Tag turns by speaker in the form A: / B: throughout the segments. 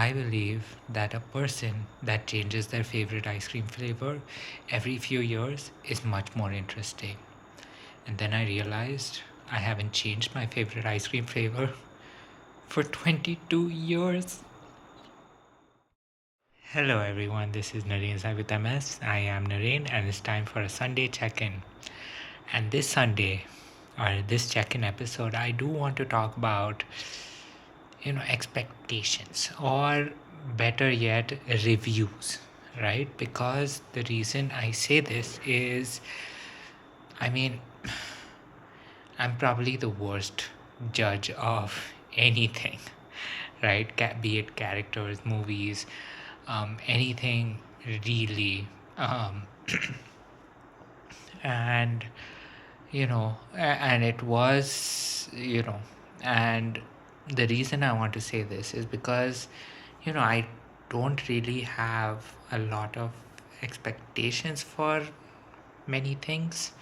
A: I believe that a person that changes their favorite ice cream flavor every few years is much more interesting. And then I realized I haven't changed my favorite ice cream flavor for 22 years. Hello everyone, this is Naren Sai with MS. I am Naren and it's time for a Sunday check-in. And this Sunday, or this check-in episode, I do want to talk about, expectations, or better yet, reviews, right? Because the reason I say this is, I mean, I'm probably the worst judge of anything, right? Be it characters, movies, anything really. And and it was, and the reason I want to say this is because, I don't really have a lot of expectations for many things.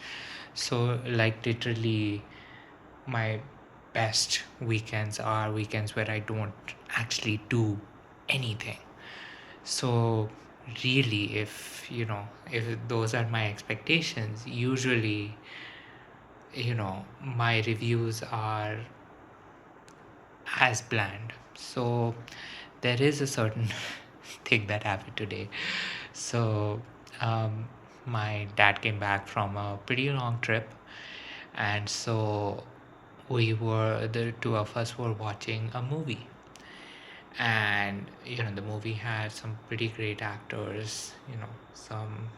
A: So, like, literally, my best weekends are weekends where I don't actually do anything. So, really, if those are my expectations, usually, my reviews are as planned. So, there is a certain thing that happened today. So, um, my dad came back from a pretty long trip, and so the two of us were watching a movie. And the movie had some pretty great actors. Some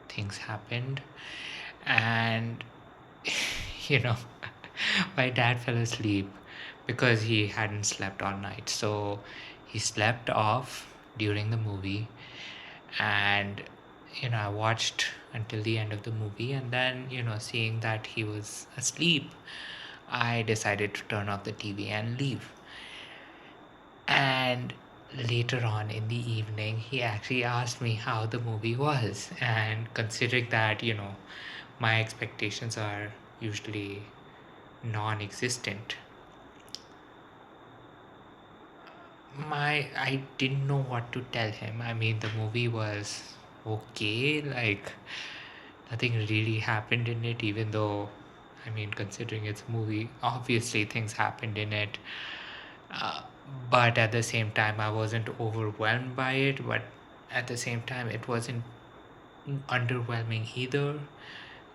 A: things happened, and you know my dad fell asleep because he hadn't slept all night. So he slept off during the movie, and I watched until the end of the movie, and then seeing that he was asleep, I decided to turn off the TV and leave. And later on in the evening, he actually asked me how the movie was. And considering that, my expectations are usually non existent, I didn't know what to tell him. I mean, the movie was okay, like nothing really happened in it, even though, I mean, considering it's a movie, obviously things happened in it. Uh, but at the same time, I wasn't overwhelmed by it, but at the same time, it wasn't underwhelming either.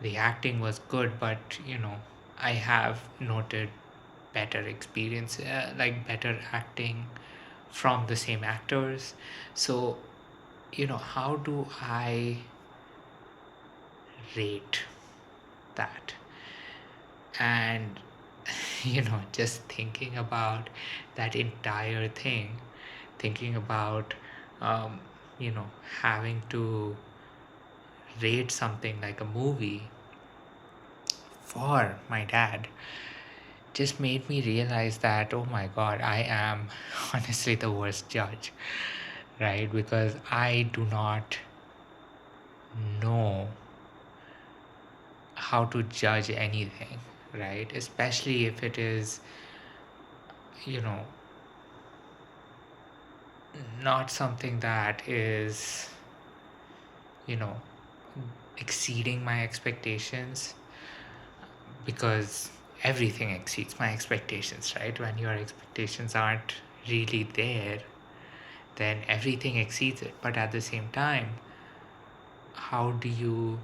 A: The acting was good, but I have noted better experience, like better acting from the same actors. So, how do I rate that? And just thinking about that entire thing, thinking about um, having to rate something like a movie for my dad just made me realize that, oh my god, I am honestly the worst judge, right? Because I do not know how to judge anything, right? Especially if it is, you know, not something that is, you know, exceeding my expectations, because everything exceeds my expectations, right? When your expectations aren't really there, then everything exceeds it. But at the same time, how do you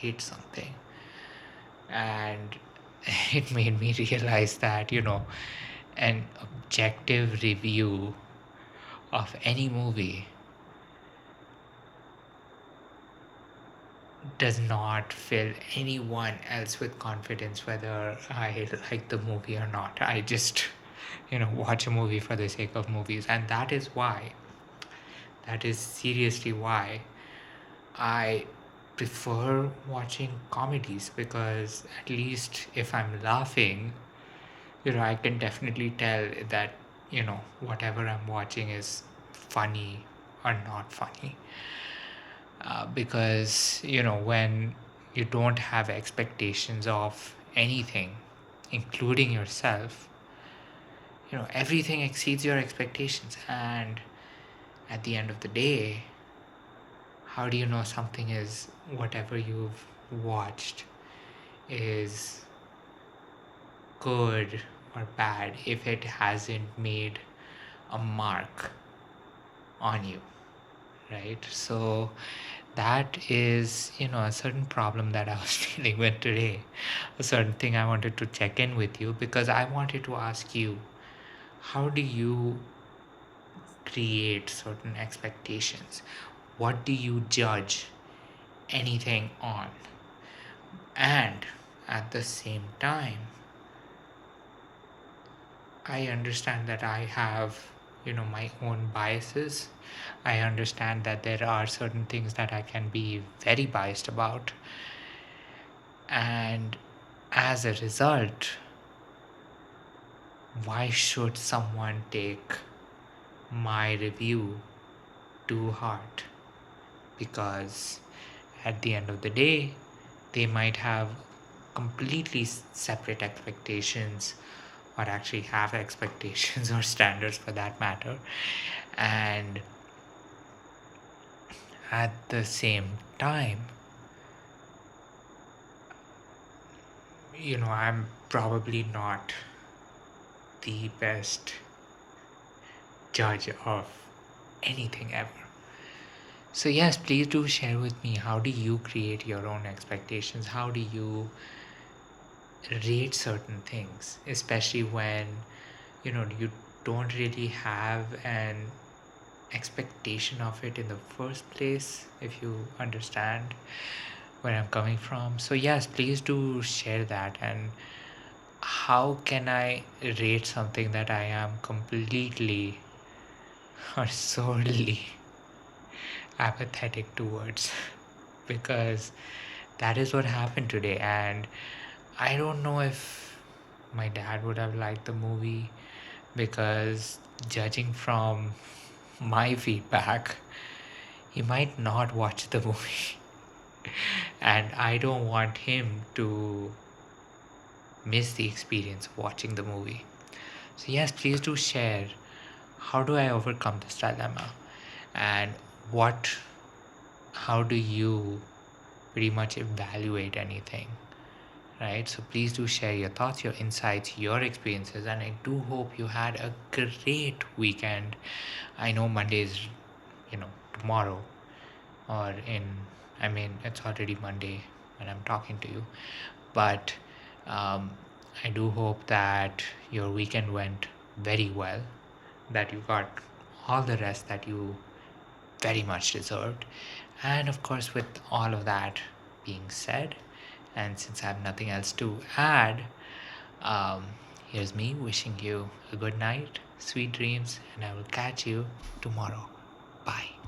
A: rate something? And it made me realize that, an objective review of any movie does not fill anyone else with confidence whether I like the movie or not. I just, watch a movie for the sake of movies. And that is seriously why I prefer watching comedies, because at least if I'm laughing, I can definitely tell that, whatever I'm watching is funny or not funny. Because, when you don't have expectations of anything, including yourself, everything exceeds your expectations, and at the end of the day, how do you know something is, whatever you've watched is good or bad, if it hasn't made a mark on you, right? So that is, a certain problem that I was dealing with today, a certain thing I wanted to check in with you, because I wanted to ask you, how do you create certain expectations? What do you judge anything on? And at the same time, I understand that I have, my own biases. I understand that there are certain things that I can be very biased about. And as a result, why should someone take my review to heart? Because at the end of the day, they might have completely separate expectations, or actually have expectations or standards for that matter. And at the same time, I'm probably not the best judge of anything ever. So yes, please do share with me, how do you create your own expectations? How do you rate certain things, especially when you don't really have an expectation of it in the first place, if you understand where I'm coming from. So yes, please do share that. And how can I rate something that I am completely or solely apathetic towards? Because that is what happened today, and I don't know if my dad would have liked the movie, because judging from my feedback, he might not watch the movie. And I don't want him to miss the experience of watching the movie. So yes, please do share, how do I overcome this dilemma, and how do you pretty much evaluate anything, right? So please do share your thoughts, your insights, your experiences, and I do hope you had a great weekend. I know Monday is, tomorrow, or it's already Monday when I'm talking to you, but um, I do hope that your weekend went very well, that you got all the rest that you very much deserved. And of course, with all of that being said, and since I have nothing else to add, um, here's me wishing you a good night, sweet dreams, and I will catch you tomorrow. Bye.